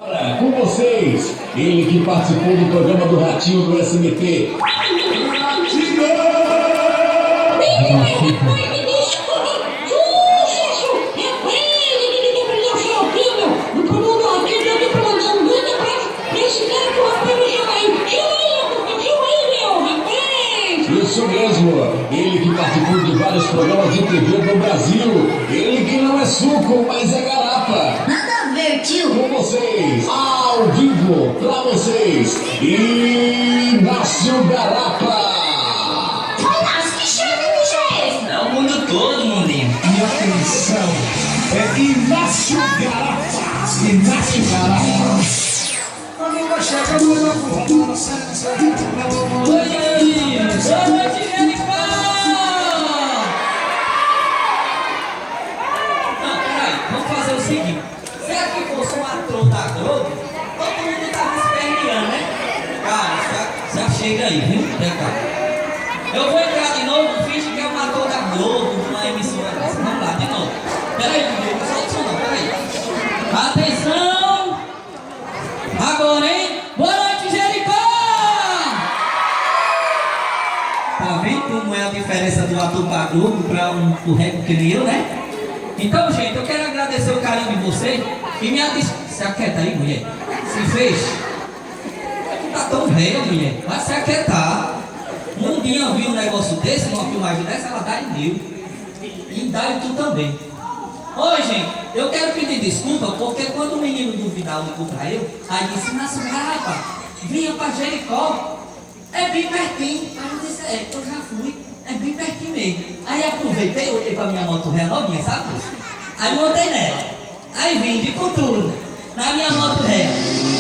Com vocês, ele que participou do programa do Ratinho do SBT. Isso mesmo, ele que participou de vários programas de TV do Brasil. Ele que não é suco, mas é garapa. Nada a ver, tio. Com vocês, ao vivo, pra vocês, Inácio Garapa. Inácio, que cheiro de bicho é esse? É o mundo todo, mundinho. E atenção, é Inácio Garapa. Inácio Garapa. Oi, amigos. Boa noite, Jericó. Não, peraí. Vamos fazer o seguinte. Se aqui fosse um ator da Globo, todo mundo tava esperneando, né? Cara, já chega aí, viu? Vem cá. Eu vou entrar de novo, finge que é um ator da Globo, de uma emissora dessa. Vamos lá, de novo. Peraí, Dudu, não solta isso não, peraí. Atenção! Agora, hein? Boa noite, Jericó! Tá vendo como é a diferença do ator pra Globo para um curreco que nem eu, né? Então, gente, eu quero agradecer o carinho de vocês e me se aquieta aí, mulher. Se fez. Tá tão velha, mulher. Vai se aquietar. Mundinha viu um negócio desse, uma filmagem dessa, ela dá em mil. E dá em tu também. Oi, gente, eu quero pedir desculpa porque quando o menino do Vidal ligou pra eu, aí disse: Inácio Garapa, vinha pra Jericó, é bem pertinho. Aí eu disse: é, eu já fui, é bem pertinho mesmo. Aí aproveitei, olhei pra minha moto ré novinha, sabe? Aí montei nela, aí vim de cultura, na minha moto ré.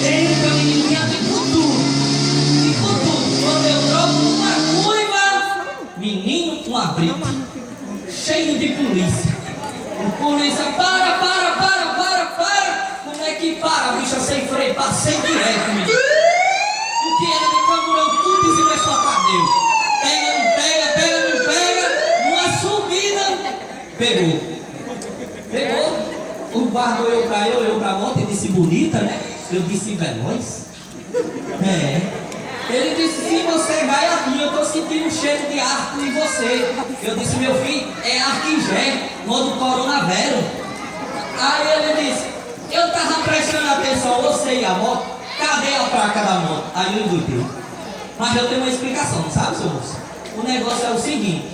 Ele que o menino vinha de cultura, quando eu troco uma curva, menino com abrigo, cheio de polícia. O polícia, para! Como é que para, bicha, sem freio? Passei direto, menino. O que era de camburão, tudo em cima desse pneu. Pega, não pega. Uma subida. Pegou. O guarda olhou pra moto e disse: bonita, né? Eu disse: veloz. É. Ele disse: se você vai aqui, eu tô sentindo um cheiro de arco em você. Eu disse: meu filho, é arquigé, modo coronavírus. Aí ele disse: eu tava prestando atenção, você e a moto, cadê a placa da moto? Aí eu engordei. Mas eu tenho uma explicação, sabe, seu moço? O negócio é o seguinte: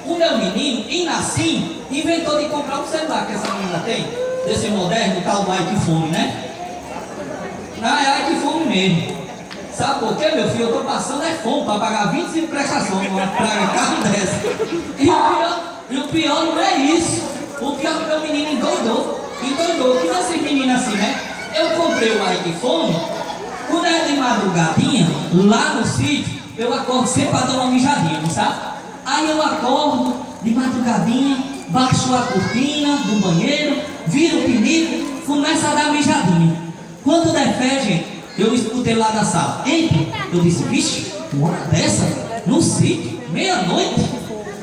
o meu menino, Inácio, inventou de comprar um celular que essa menina tem, desse moderno, tal do iPhone, né? É iPhone mesmo. Sabe por quê, meu filho? Eu tô passando fome para pagar 25 prestações numa praga carro dessa. E o pior não é isso. O pior é que meu menino endoidou. Que não esses meninos assim, né? Eu comprei o iPhone, quando é de madrugadinha, lá no sítio, eu acordo sempre para dar uma mijadinha, não sabe? Aí eu acordo de madrugadinha, baixo a cortina do banheiro, viro o pinico, começo a dar mijadinha. Quando der fé, gente, eu escutei lá da sala: entra. Eu disse: vixe, uma hora dessa? No sítio, meia-noite?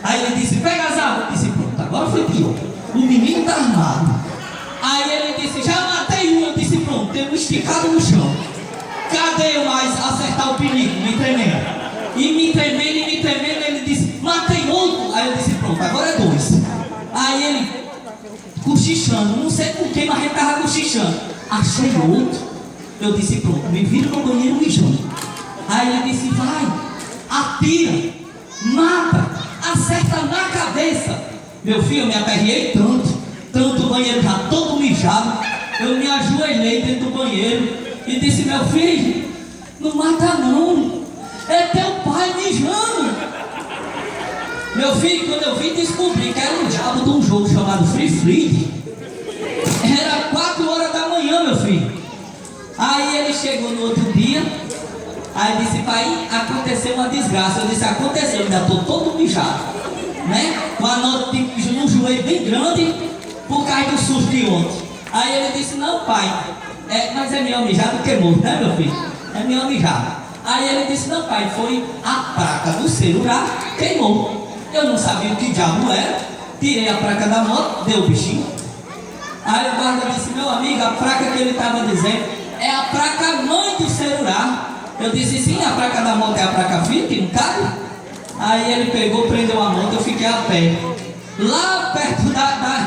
Aí ele disse: pega as armas. Eu disse: pronto, agora foi pior. O menino tá armado. Aí ele disse: já matei um. Eu disse: pronto, tem um esticado no chão. Cadê eu mais acertar o pinico? Me tremendo. E me tremendo, ele disse: matei outro. Aí eu disse: pronto, agora é dois. Aí ele, cochichando, não sei por que, mas ele tava cochichando. Achei outro. Eu disse: pronto, me viro no banheiro mijando. Aí ele disse: vai, atira, mata, acerta na cabeça. Meu filho, eu me aperriei tanto, o banheiro já todo mijado. Eu me ajoelhei dentro do banheiro e disse: meu filho, não mata não, é teu pai mijando. Meu filho, quando eu vim descobrir que era o diabo de um jogo chamado Free Free, era 4 horas da manhã, meu filho. Aí ele chegou no outro dia, aí disse: pai, aconteceu uma desgraça. Eu disse: aconteceu, eu ainda estou todo mijado, né? Com a nota no joelho bem grande, por causa do susto de ontem. Aí ele disse: não, pai, mas é melhor mijar do que morto, né, meu filho? É melhor mijar. Aí ele disse: não, pai, foi a placa do celular, queimou. Eu não sabia o que diabo era, tirei a placa da moto, deu o bichinho. Aí o guarda disse: meu amigo, a placa que ele estava dizendo é a placa mãe do celular. Eu disse, sim, a placa da moto é a placa filha, que não cabe. Aí ele pegou, prendeu a moto, eu fiquei a pé. Lá perto da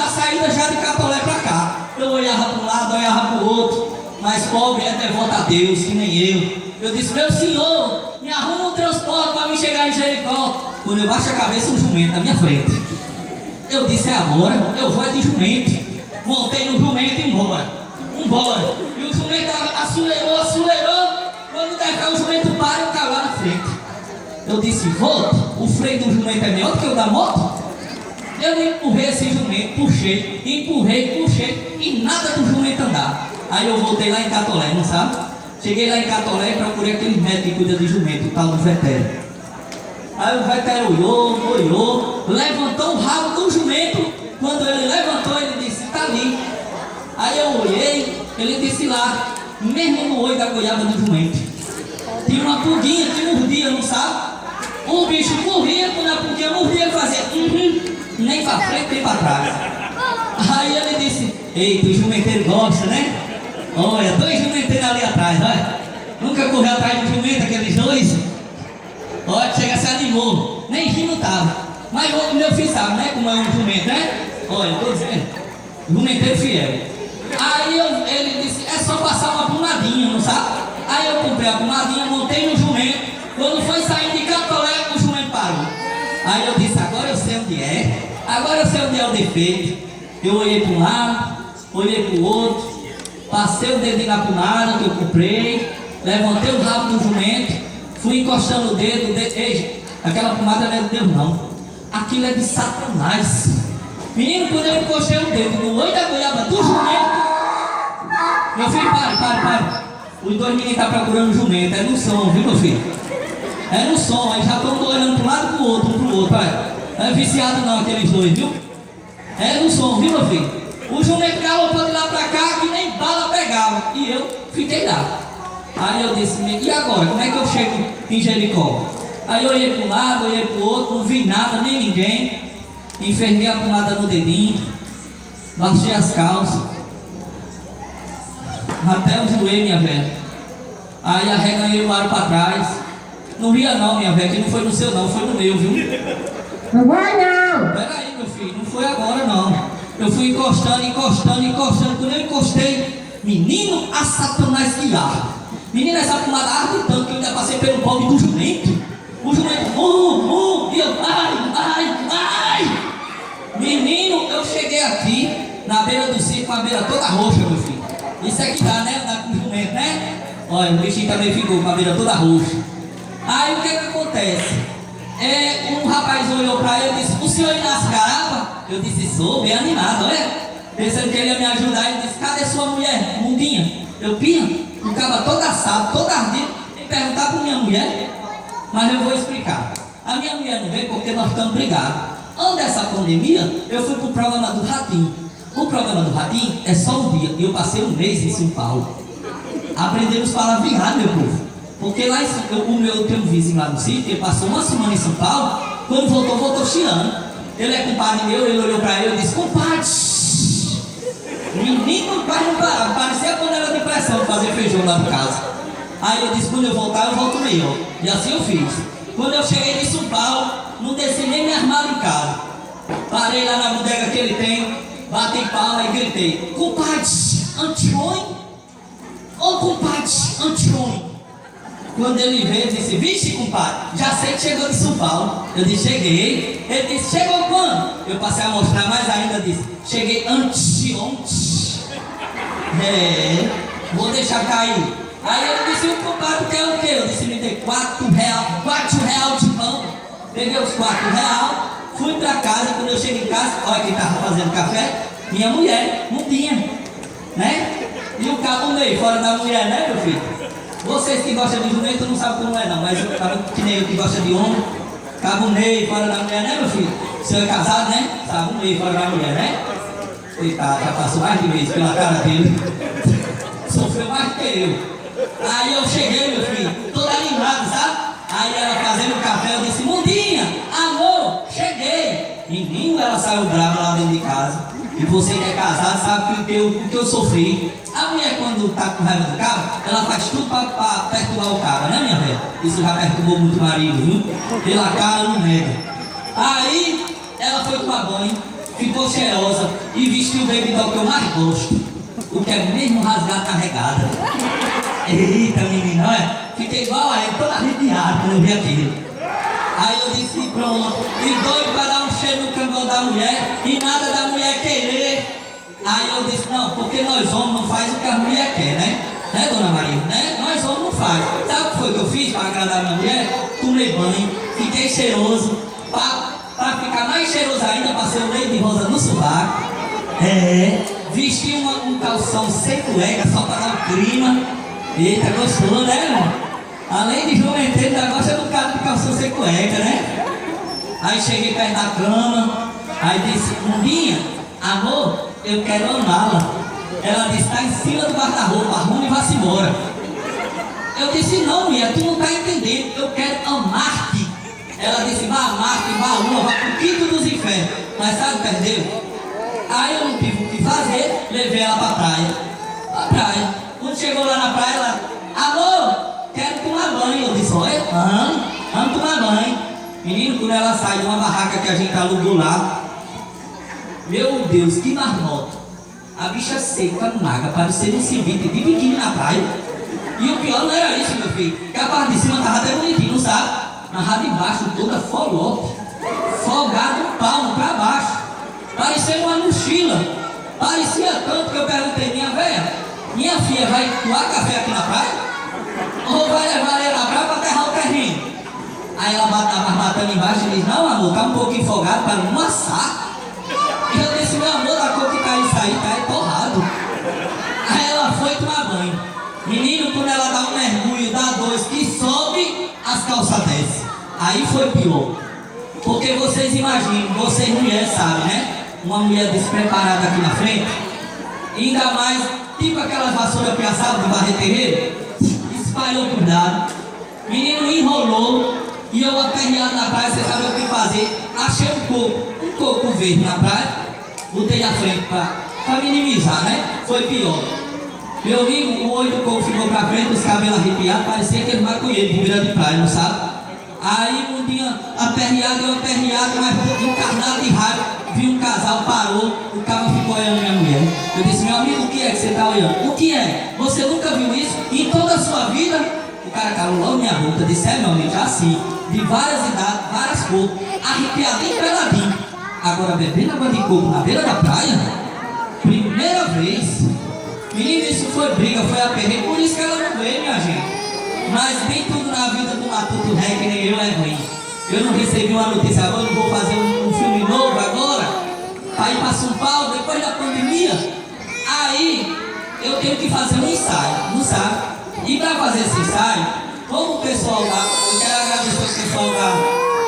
saída já de Catolé pra cá. Eu olhava para um lado, olhava para o outro. Mas pobre é devoto a Deus, que nem eu. Eu disse, meu senhor, me arruma um transporte para me chegar em Jericó. Quando eu baixo a cabeça, um jumento na minha frente. Eu disse, é agora, eu vou de jumento. Montei no jumento e embora. E o jumento acelerou. Quando der o jumento para, eu caio lá na frente. Eu disse, volta, o freio do jumento é melhor do que o da moto? Eu empurrei esse jumento, puxei, e nada do jumento andar. Aí eu voltei lá em Catolé, não sabe? Cheguei lá em Catolé e procurei aquele médico que cuida de jumento, o tal do vetério. Aí o vetério olhou, levantou o rabo do jumento. Quando ele levantou, ele disse, tá ali. Aí eu olhei, ele disse lá, mesmo no olho da goiaba do jumento. Tinha uma pulguinha que mordia, não sabe? O bicho corria, quando a pulguinha mordia, ele fazia nem pra frente, nem pra trás. Aí ele disse, eita, o jumenteiro gosta, né? Olha, 2 jumenteiros ali atrás, olha. Nunca correu atrás do jumento, aqueles 2? Olha, chega, se animou. Nem rir não tava. Mas o meu filho sabe, né? Como é um jumento, né? Olha, tô dizendo. Jumenteiro fiel. Aí ele disse, é só passar uma pomadinha, não sabe? Aí eu comprei a pomadinha, montei no jumento. Quando foi saindo de Catolé, o jumento parou. Aí eu disse, agora eu sei onde é. Agora eu sei onde é o defeito. Eu olhei para um lado, olhei para o outro. Passei o dedinho na pomada que eu comprei. Levantei o rabo do jumento. Fui encostando o dedo. Ei, aquela pomada não é de Deus não. Aquilo é de Satanás. Menino, quando eu encostei o dedo no olho da goiaba do jumento. Meu filho, pare. Os 2 meninos estão procurando o jumento. É no som, viu, meu filho? É no som. Aí já estão olhando para um lado e para o outro, um para o outro. Olha. Não é viciado não, aqueles 2, viu? É no som, viu, meu filho? O jumento galopou de lá para cá que nem bala pegava. E eu fiquei lá. Aí eu disse, e agora? Como é que eu chego em Jericó? Aí eu olhei para um lado, olhei para o outro, não vi nada, nem ninguém. Enfermei a pomada no dedinho, baixei as calças, até o joelho, minha velha. Aí arreganhei o aro para trás. Não ria não, minha velha, que não foi no seu não, foi no meu, viu? Não vai não. Peraí, meu filho, não foi agora não. Eu fui encostando. Quando eu encostei, menino, a Satanás que arde. Menino, essa pomada arde tanto que eu ainda passei pelo pobre do jumento. O jumento, e eu, ai. Menino, eu cheguei aqui, na beira do circo, com a beira toda roxa, meu filho. Isso é que dá, né? Dá com o jumento, né? Olha, o bichinho também ficou com a beira toda roxa. Aí o que acontece? Um rapaz olhou pra ele e disse, o senhor Inácio Garapa? Eu disse, sou, bem animado, olha. Pensando que ele ia me ajudar, ele disse, cadê sua mulher, mundinha? Eu, pinha, o cara todo assado, todo ardido, e perguntar pra minha mulher. Mas eu vou explicar. A minha mulher não veio porque nós estamos brigados. Antes dessa pandemia, eu fui pro programa do Ratinho. O programa do Ratinho é só um dia. E eu passei 1 mês em São Paulo. Aprendemos palavrear, meu povo. Porque lá o meu tem um vizinho lá no sítio, ele passou 1 semana em São Paulo. Quando voltou chiando. Ele é compadre meu, ele olhou pra ele e disse, compadre. Menino, pai não parava. Parecia a panela de pressão de fazer feijão lá em casa. Aí eu disse, quando eu voltar, eu volto melhor. E assim eu fiz. Quando eu cheguei em São Paulo, não desci nem me armário em casa. Parei lá na bodega que ele tem, bati palma e gritei, compadre, Antônio? Ô compadre, Antônio? Quando ele veio, ele disse, vixe compadre, já sei que chegou de São Paulo. Eu disse, cheguei. Ele disse, chegou quando? Eu passei a mostrar mais ainda, disse, cheguei anteontem. Vou deixar cair. Aí ele disse, o compadre quer o quê? Eu disse, me dê R$4 de pão. Peguei os R$4, fui pra casa. Quando eu cheguei em casa, olha quem tava fazendo café, minha mulher, mundinha, né? E o cabo meio, fora da mulher, né, meu filho? Vocês que gostam de jumento não sabem como é não, mas eu tava que nem eu que gosta de homem, cabo meio, fora da mulher, né, meu filho? O senhor é casado, né? Cabo meio, fora da mulher, né? Ele já passou mais de vez pela cara dele. Sofreu mais que eu. Aí eu cheguei, meu filho, todo animado, sabe? Aí ela fazendo café, eu disse, mundinha, amor, cheguei. Menino, ela saiu brava lá dentro de casa. E você que é casado sabe o que eu sofri. A mulher, quando tá com raiva do cara, ela faz tudo pra perturbar o cara, né, minha velha? Isso já perturbou muito o marido, viu? Pela cara não nega. Aí, ela foi tomar banho, ficou cheirosa e vestiu o baby doll que eu mais gosto. O que é mesmo rasgar carregada. Eita, menina, olha, fiquei igual a ele, todo arrepiado quando eu vi aquilo. Aí eu disse, pronto, e doido para dar um cheiro no cambão da mulher, e nada da mulher querer. Aí eu disse, não, porque nós homens não faz o que a mulher quer, né? Né, dona Maria? Né? Nós homens não faz. Sabe o que foi que eu fiz para agradar a minha mulher? Tomei banho, fiquei cheiroso, para ficar mais cheiroso ainda, passei o leite de rosa no sovaco. Vesti um calção sem cueca, só para dar o clima. Eita, gostou, né, irmão? Além de juventude, ainda gosta do cara de calção sem cueca, né? Aí cheguei perto da cama, aí disse, Mundinha, amor, eu quero amá-la. Ela disse, tá em cima do guarda-roupa, arruma e vá-se embora. Eu disse, não, mulher, tu não tá entendendo, eu quero amar-te. Ela disse, vá amar-te, vá a lua, vá pro quinto dos infernos. Mas sabe o que perdeu? Aí eu não tive o que fazer, levei ela pra praia. Pra praia. Quando chegou lá na praia, ela, alô? Quero tomar banho. Eu disse, olha, vamos tomar banho. Menino, quando ela sai de uma barraca que a gente alugou lá, meu Deus, que marmota. A bicha seca, magra, parecendo um civite de biquíni na praia. E o pior não era isso, meu filho, que a parte de cima tava até bonitinho, não sabe? Mas a de baixo toda folote, folgado palmo pra baixo, parecia uma mochila. Parecia tanto que eu perguntei, minha filha vai doar café aqui na praia? Ou vai levar ela pra aterrar o terreno? Aí ela estava matando embaixo e diz, não amor, tá um pouquinho folgado para não assar. E eu disse, meu amor, da cor que tá isso aí, tá torrado. Aí ela foi tomar banho. Menino, quando ela dá um mergulho, dá dois, que sobe, as calças descem. Aí foi pior. Porque vocês imaginam, vocês mulheres sabem, né? Uma mulher despreparada aqui na frente, ainda mais, tipo aquelas vassouras piaçadas de varrer terreiro, espalhou por dado, menino enrolou, e eu aperreado na praia, você sabe o que fazer? Achei um coco verde na praia, botei na frente pra minimizar, né? Foi pior. Meu amigo, o olho do coco ficou pra frente, os cabelos arrepiados, parecia aquele maconheiro de beira de praia, não sabe? Aí um dia aperreado, mas encarnado de raiva, vi um casal, parou, o cara ficou olhando minha mulher. Eu disse, meu amigo, o que é que você está olhando? O que é? Você nunca viu isso? Em toda a sua vida? O cara calou logo minha boca. Eu disse, meu amigo, já assim, de várias idades, várias cores, arrepiadinho e peladinho. Agora bebendo água de coco na beira da praia? Primeira vez. Menino, isso foi briga, foi aperreio, por isso que ela não veio, minha gente. Mas nem tudo na vida do Matuto Ré, que nem eu, é ruim. Eu não recebi uma notícia agora, eu vou fazer um filme novo agora, para ir para São Paulo, depois da pandemia. Aí, eu tenho que fazer um ensaio, não sabe? E para fazer esse ensaio, como o pessoal lá, eu quero agradecer o pessoal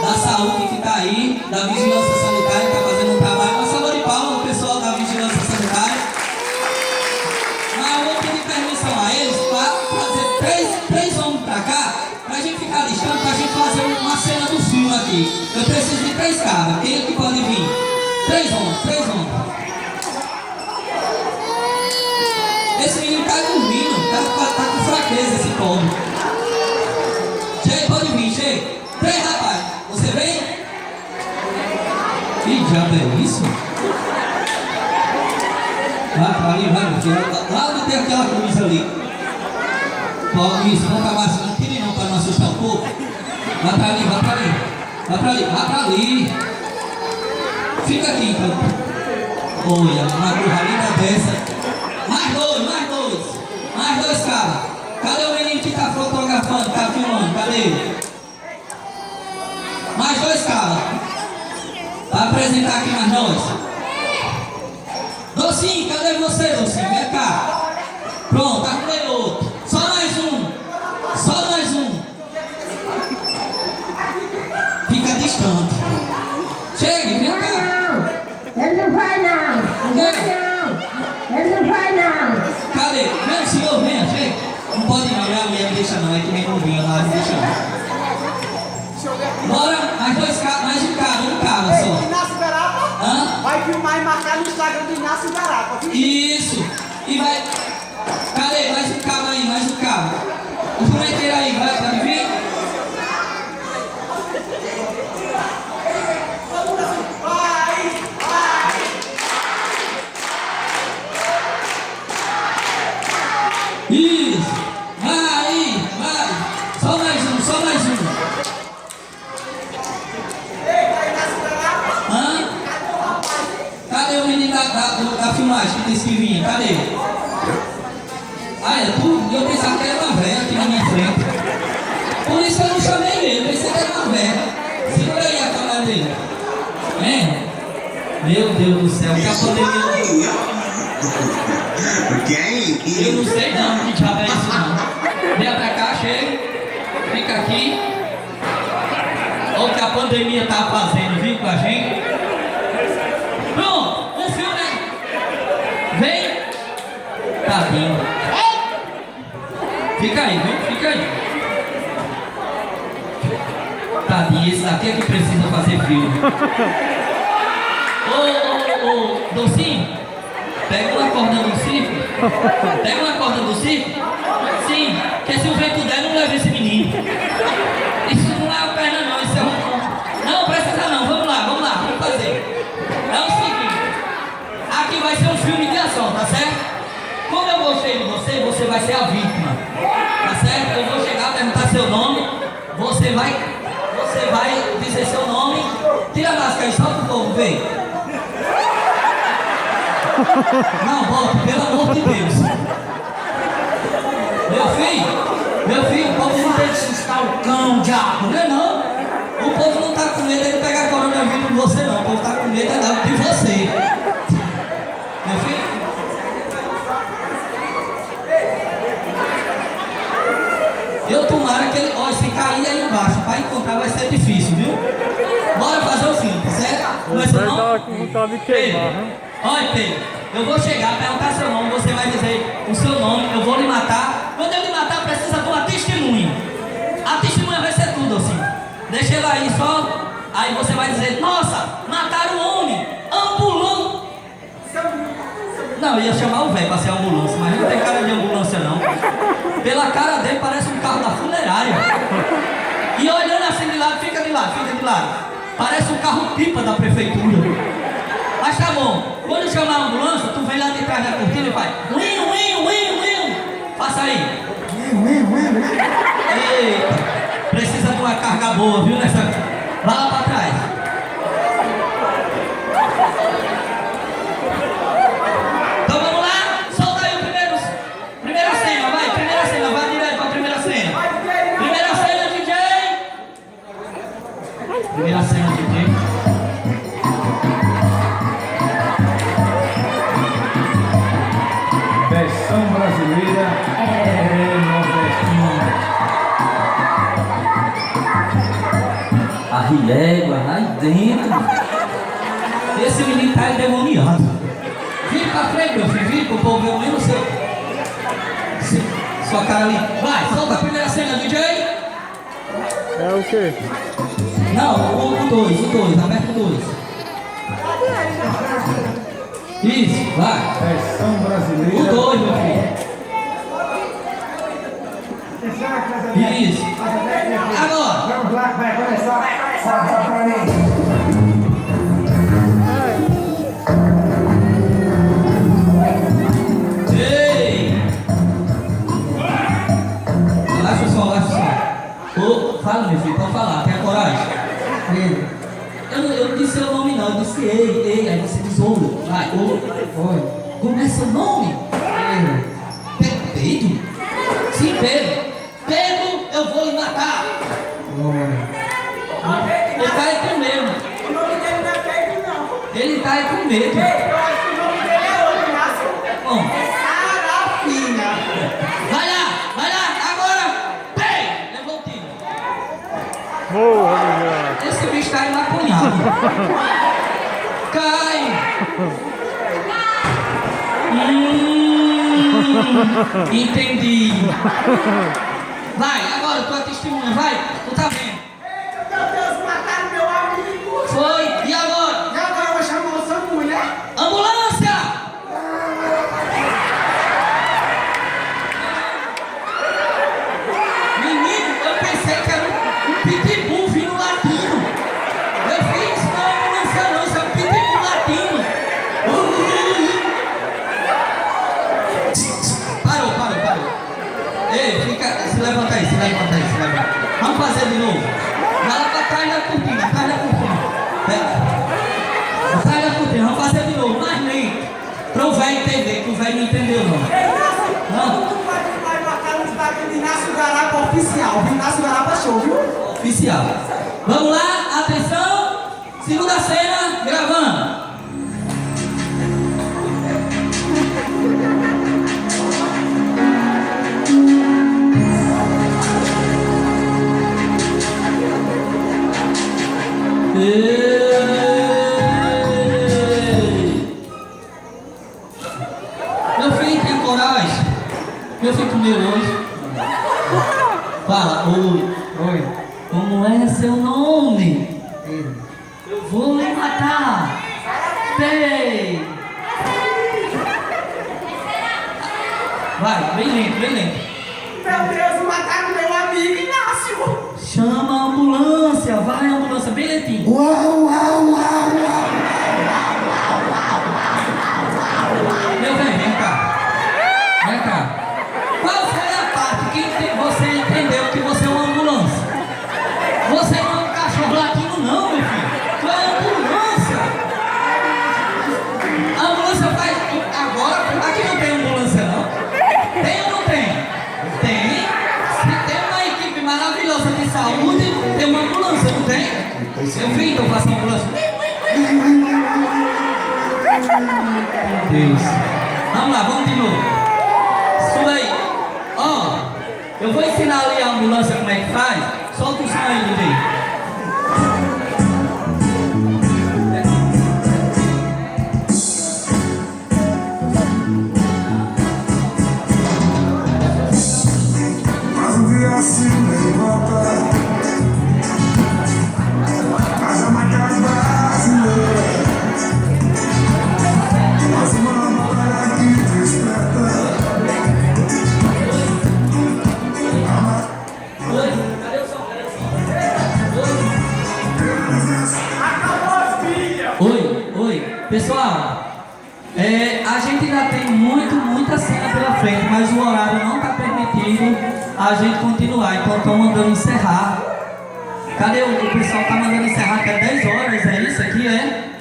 da saúde que está aí, da Vigilância Sanitária, que está fazendo um trabalho. Uma salva de palmas, o pessoal da Vigilância Sanitária. Mas eu vou pedir permissão a eles para trazer três homens para cá, para a gente ficar distante, para a gente fazer uma cena do filme aqui. Eu preciso de 3 caras. Quem é que pode vir? 3 homens. Esse menino tá dormindo, tá com fraqueza esse pobre. Chega, pode vir, chega. 3 rapaz, você vem? Que diabo é isso? Vai pra ali, vai, meu filho. Lá onde tem aquela cruz ali. Pode isso, não tá baixo, não tire não para não assustar um pouco. Vai pra ali. Fica aqui então. Olha, uma burralina dessa. Mais dois caras. Cadê o menino que tá fotografando, tá filmando? Cadê ele? Mais 2 caras. Pra apresentar aqui mais nós. Docinho, cadê você, Docinho? Vem cá. Pronto, arrumei outro. Só mais um. Fica distante. Chegue, vem cá. Ele não vai não. Ele não vai não. Cadê? Vem, senhor, venha, chega. Não pode não, a mulher não deixa não, é que nem novinha lá, não deixa não. Bora, mais 2 caras, mais um cara só. Inácio Beraba Hã? vai filmar e marcar no Instagram do passa o garapa. Isso. E vai. Cadê? Mais um cabo aí, mais um cabo. O fumeteiro aí, vai, pode vir? Isso. Vai, vai. Só mais um, só mais um. Hã? Cadê o menino da filmagem que disse que vinha? Cadê? Ah, é tu? Eu pensava que era uma velha aqui na minha frente. Por isso eu não chamei ele, eu pensei que era uma velha. Segura aí a câmera dele. Meu Deus do céu, que a pandemia. Eu não sei não, que diabo é isso não. Vem pra cá, chega. Fica aqui. Olha o que a pandemia tá fazendo, viu, com a gente. Pronto, um filme, né? Vem. Tadinho. Fica aí, viu? Fica aí. Tadinho, esse daqui é que precisa fazer filme. Ô, Docinho, pega uma corda do circo. Pega uma corda do circo. Sim, porque se o vento der, não leva esse menino. Isso não é a perna não, isso é um... Não, precisa não, vamos lá, vamos fazer. É o seguinte, aqui vai ser um filme de ação, tá certo? Como eu gostei de você, você vai ser a vítima. Tá certo? Eu vou chegar, perguntar seu nome. Você vai dizer seu nome. Tira a máscara e solta o povo, vem. Não, volta, pelo amor de Deus. Meu filho, o povo não tem que assustar o cão, diabo, não é não? O povo não tá com medo de pegar coronavírus de você não. O povo tá com medo de você. Meu filho. Eu tomara que ele, olha, se cair aí embaixo, para encontrar vai ser difícil, viu? Bora fazer o filme, tá certo? Começou não? Pedro, olha Pedro, eu vou chegar, perguntar seu nome, você vai dizer o seu nome, eu vou lhe matar. Quando eu lhe matar, precisa de uma testemunha. A testemunha vai ser tudo assim. Deixa ele aí só, aí você vai dizer, nossa, mataram o homem, ambulância. Não, eu ia chamar o velho para ser ambulância, mas não tem cara de ambulância não. Pela cara dele parece um carro da funerária. E olhando assim de lado, fica de lado. Parece um carro-pipa da prefeitura. Mas tá bom, quando chamar a ambulância, tu vem lá de trás da cortina e faz uim. Faça aí. Eita, precisa de uma carga boa, viu? Vai lá pra trás. Então vamos lá, solta aí o primeira cena, vai direto pra primeira cena. Primeira cena, DJ. Primeira cena, DJ. Versão brasileira nordestina. A rilégua lá dentro. Esse menino tá endemoniado. Vem pra frente, meu filho, vem pro povo ver o mesmo sua cara ali. Vai, solta a primeira cena, DJ. É o quê? Não, o dois, aperta o 2. Isso, vai. Versão brasileira. O 2, meu filho. Isso. Agora. Vamos lá, vai começar. Só pra mim. Ei! Relaxa o som. Fala, meu filho, pode falar, tenha coragem. Eu não disse seu nome não, eu disse ei, aí você diz ouro. Vai, ouro. Como é seu nome? Pedro? Sim, Pedro. Pedro, eu vou lhe matar. Ele tá aí com medo. O nome dele não é Pedro, não. Ele tá aí com medo. Eu acho que o nome dele é outro, Márcio. Bom, É Sarafina. vai lá, agora. Pei! Levou o tiro. Morra, Esse bicho tá emaconhado. Cai! Entendi. Vai, agora tua testemunha, vai. Tu tá vendo? Meu Deus, mataram meu amigo. Foi, e agora? E agora eu vou chamar essa mulher. Ambulância! levanta aí, se levanta aí, se levanta. Vamos fazer de novo. Vai lá pra trás da cortina, atrás da cortina. Atrás da cortina, vamos fazer de novo, mais lento. Para o velho entender, que o velho não entendeu não. Não. Tu vai marcar no Instagram de Inácio Garapa Oficial. Inácio Garapa Show, viu? Oficial. Vamos lá, atenção. Segunda cena, gravando. Meu filho tem coragem. Meu filho comeu hoje. Fala, oi. Oi. Como é seu nome? Eu vou lhe matar. Tem. Vai, bem lento, bem lento. Meu Deus, mataram meu amigo Inácio. Chama a ambulância, vai a ambulância, bem lentinho. Meu bem, vem cá. Vem cá. Qual foi a parte que você entendeu que você é uma ambulância? Você não é um cachorro latino não, meu filho. Tu é ambulância. A ambulância faz... Agora, aqui não tem ambulância não. Tem ou não tem? Tem. Se tem uma equipe maravilhosa de saúde, tem uma ambulância, não tem? Eu vim, então faço uma ambulância. Deus. Vamos lá, vamos de novo. Isso aí. Ó, eu vou ensinar ali a ambulância como é que faz. Solta o som aí, DJ. Mas um dia assim nem volta. Mas é uma casa brasileira. Mas uma mulher que desperta. Oi, cadê o som? Acabou as filhas. Oi. Pessoal, a gente ainda tem muita cena pela frente, mas o horário não está permitindo a gente continuar, então estão mandando encerrar. Cadê o pessoal? Está mandando encerrar até 10 horas, é isso aqui, é?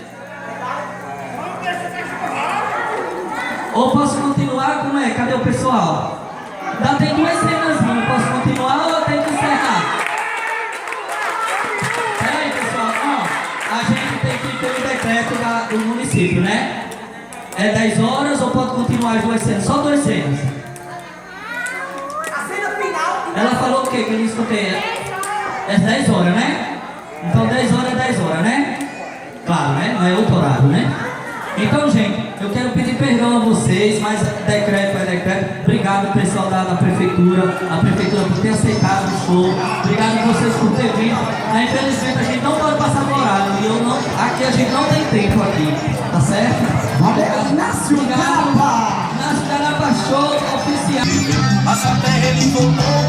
Ou posso continuar? Como é? Cadê o pessoal? Ainda tem 2 cenas, não. Posso continuar ou eu tenho que encerrar? Peraí, pessoal. Ó, a gente tem que ir pelo decreto do município, né? É 10 horas ou pode continuar as 2 cenas? Só 2 cenas. A cena final. Ela falou o quê? Que eu não escutei. É 10 horas, né? Então 10 horas é 10 horas, né? Claro, né? Não é outro horário, né? Então, gente, eu quero pedir perdão a vocês, mas decreto é decreto. Obrigado, pessoal da prefeitura, a prefeitura por ter aceitado o show. Obrigado a vocês por ter vindo. Infelizmente, a gente não pode passar no horário. E eu não, aqui a gente não tem tempo aqui, tá certo? Valeu, Inácio Garapa. Inácio Garapa Show oficial. Passa a terra, ele voltou.